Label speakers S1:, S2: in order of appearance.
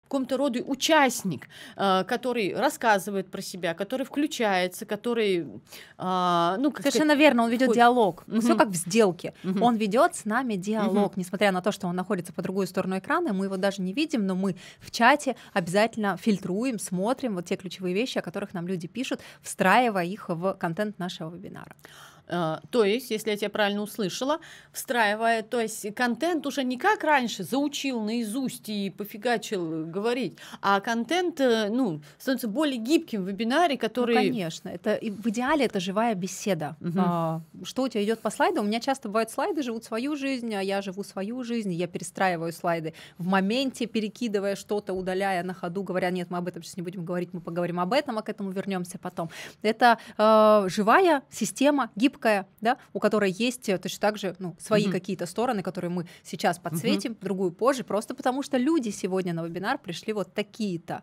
S1: каком-то роде участник, который рассказывает про себя, который включается, который, ну, как сказать,
S2: Совершенно верно, он ведет
S1: хоть
S2: диалог. Все
S1: Мгм.
S2: как в сделке.
S1: Мгм.
S2: Он ведет с нами
S1: Мгм.
S2: диалог, несмотря на то, что он находится по другую сторону экрана, мы его даже не видим, но мы в чате обязательно фильтруем, смотрим вот те ключевые вещи, о которых нам люди пишут, встраивая их в контент нашего вебинара.
S1: То есть, если я тебя правильно услышала, встраивая, то есть контент уже не как раньше заучил наизусть и пофигачил говорить, а контент, ну, становится более гибким в вебинаре,
S2: Ну,
S1: который...
S2: конечно, это и в идеале это живая беседа.
S1: Мгм.
S2: Что у тебя идет по слайду? У меня часто бывают слайды живут свою жизнь, а я живу свою жизнь, и я перестраиваю слайды в моменте, перекидывая что-то, удаляя на ходу, говоря, нет, мы об этом сейчас не будем говорить, мы поговорим об этом, а к этому вернемся потом. Это живая система, гибкая, да, у которой есть точно так же свои
S1: Мгм.
S2: какие-то стороны, которые мы сейчас
S1: Мгм.
S2: подсветим, другую позже, просто потому что люди сегодня на вебинар пришли вот такие-то.